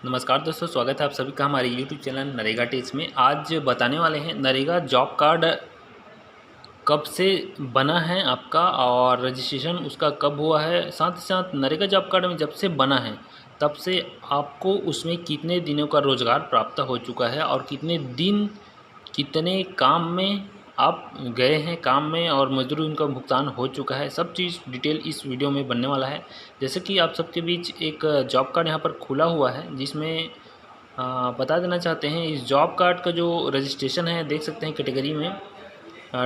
नमस्कार दोस्तों, स्वागत है आप सभी का हमारे YouTube चैनल नरेगा टिप्स में। आज बताने वाले हैं नरेगा जॉब कार्ड कब से बना है आपका और रजिस्ट्रेशन उसका कब हुआ है। साथ ही साथ नरेगा जॉब कार्ड में जब से बना है तब से आपको उसमें कितने दिनों का रोज़गार प्राप्त हो चुका है और कितने दिन कितने काम में आप गए हैं काम में और मजदूरी उनका भुगतान हो चुका है। सब चीज़ डिटेल इस वीडियो में बनने वाला है। जैसे कि आप सबके बीच एक जॉब कार्ड यहाँ पर खुला हुआ है जिसमें बता देना चाहते हैं इस जॉब कार्ड का जो रजिस्ट्रेशन है, देख सकते हैं कैटेगरी में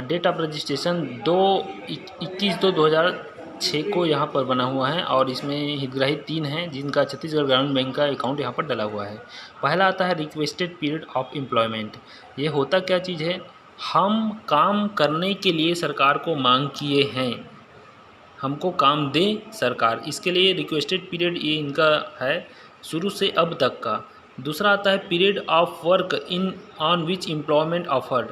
डेट ऑफ रजिस्ट्रेशन 21/2/2006 को यहाँ पर बना हुआ है और इसमें हितग्राही 3 हैं जिनका छत्तीसगढ़ ग्रामीण बैंक का अकाउंट यहाँ पर डला हुआ है। पहला आता है रिक्वेस्टेड पीरियड ऑफ एम्प्लॉयमेंट। ये होता क्या चीज़ है, हम काम करने के लिए सरकार को मांग किए हैं, हमको काम दे सरकार, इसके लिए रिक्वेस्टेड पीरियड ये इनका है शुरू से अब तक का। दूसरा आता है period of work in on which employment offered.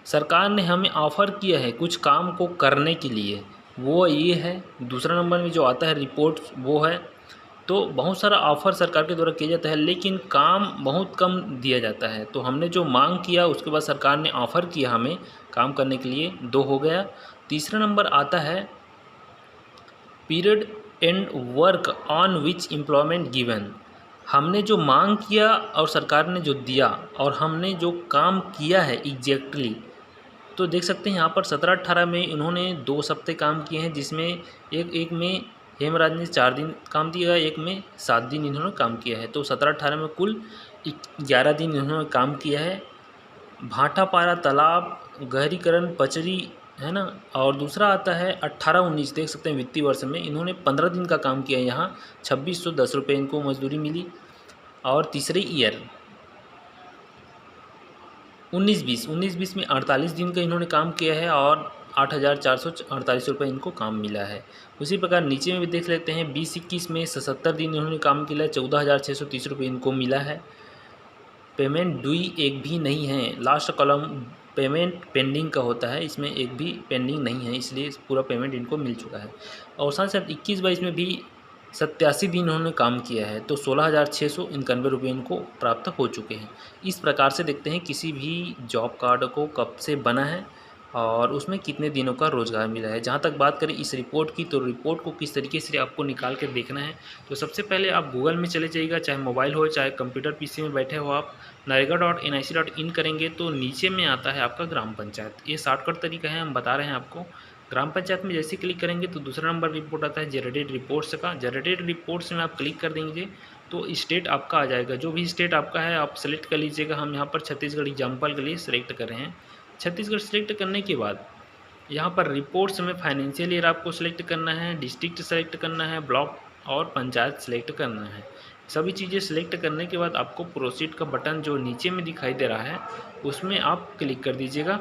सरकार ने हमें ऑफ़र किया है कुछ काम को करने के लिए, वो ये है। दूसरा नंबर में जो आता है रिपोर्ट वो है। तो बहुत सारा ऑफ़र सरकार के द्वारा किया जाता है लेकिन काम बहुत कम दिया जाता है। तो हमने जो मांग किया उसके बाद सरकार ने ऑफ़र किया हमें काम करने के लिए, 2 हो गया। तीसरा नंबर आता है period and work on which employment given. हमने जो मांग किया और सरकार ने जो दिया और हमने जो काम किया है एग्जैक्टली, तो देख सकते हैं यहाँ पर 17-18 में इन्होंने 2 हफ्ते काम किए हैं जिसमें एक में हेमराज ने 4 दिन काम दिया, एक में 7 दिन इन्होंने काम किया है। तो 17-18 में कुल 11 दिन इन्होंने काम किया है। भाटापारा तालाब गहरीकरण पचरी है ना। और दूसरा आता है 18-19, देख सकते हैं वित्तीय वर्ष में इन्होंने 15 दिन का काम किया है। यहाँ 2610 रुपये इनको मजदूरी मिली। और तीसरे ईयर 19-20 में 48 दिन का इन्होंने काम किया है और 8,448 रुपये इनको काम मिला है। उसी प्रकार नीचे में भी देख लेते हैं 20-21 में 77 दिन इन्होंने काम किया है, 14,630 रुपये इनको मिला है। पेमेंट ड्यू एक भी नहीं है, लास्ट कॉलम पेमेंट पेंडिंग का होता है, इसमें एक भी पेंडिंग नहीं है, इसलिए पूरा पेमेंट इनको मिल चुका है। और साथ साथ 21-22 में भी 87 दिन उन्होंने काम किया है तो 16,691 रुपये इनको प्राप्त हो चुके हैं। इस प्रकार से देखते हैं किसी भी जॉब कार्ड को कब से बना है और उसमें कितने दिनों का रोज़गार मिला है। जहाँ तक बात करें इस रिपोर्ट की, तो रिपोर्ट को किस तरीके से आपको निकाल कर देखना है, तो सबसे पहले आप गूगल में चले जाइएगा, चाहे मोबाइल हो चाहे कंप्यूटर पीसी में बैठे हो आप, narega.nic.in करेंगे तो नीचे में आता है आपका ग्राम पंचायत। ये शॉर्टकट तरीका है, हम बता रहे हैं आपको। ग्राम पंचायत में जैसे क्लिक करेंगे तो दूसरा नंबर रिपोर्ट आता है जनरेटेड रिपोर्ट्स का। जनरेटेड रिपोर्ट्स में आप क्लिक कर देंगे तो स्टेट आपका आ जाएगा, जो भी स्टेट आपका है आप सेलेक्ट कर लीजिएगा। हम यहाँ पर छत्तीसगढ़ एग्जाम्पल के लिए सेलेक्ट कर रहे हैं। छत्तीसगढ़ सेलेक्ट करने के बाद यहाँ पर रिपोर्ट्स में फाइनेंशियल ईयर आपको सेलेक्ट करना है, डिस्ट्रिक्ट सेलेक्ट करना है, ब्लॉक और पंचायत सेलेक्ट करना है। सभी चीज़ें सेलेक्ट करने के बाद आपको प्रोसीड का बटन जो नीचे में दिखाई दे रहा है उसमें आप क्लिक कर दीजिएगा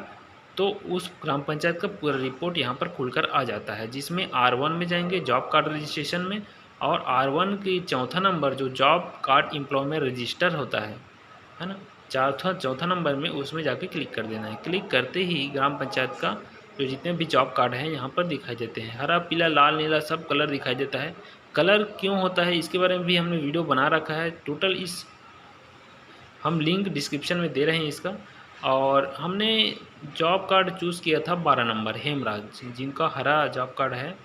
तो उस ग्राम पंचायत का पूरा रिपोर्ट यहाँ पर खुलकर आ जाता है, जिसमें R1 में जाएंगे जॉब कार्ड रजिस्ट्रेशन में, और R1 के चौथा नंबर जो जॉब कार्ड एम्प्लॉयमेंट रजिस्टर होता है ना, चौथा नंबर में उसमें जाके क्लिक कर देना है। क्लिक करते ही ग्राम पंचायत का जो जितने भी जॉब कार्ड हैं यहाँ पर दिखाई देते हैं, हरा पीला लाल नीला सब कलर दिखाई देता है। कलर क्यों होता है इसके बारे में भी हमने वीडियो बना रखा है, टोटल इस हम लिंक डिस्क्रिप्शन में दे रहे हैं इसका। और हमने जॉब कार्ड चूज़ किया था 12 नंबर हेमराज, जिनका हरा जॉब कार्ड है।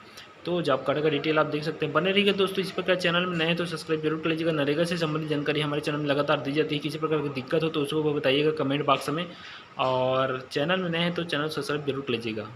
तो जॉब कार्ड का डिटेल आप देख सकते हैं। बने रहिएगा दोस्तों, इस प्रकार चैनल में नए हैं तो सब्सक्राइब जरूर कर लीजिएगा। नरेगा से संबंधित जानकारी हमारे चैनल में लगातार दी जाती है, किसी प्रकार की दिक्कत हो तो उसको बताइएगा कमेंट बॉक्स में, और चैनल में नए हैं तो चैनल सब्सक्राइब जरूर कर लीजिएगा।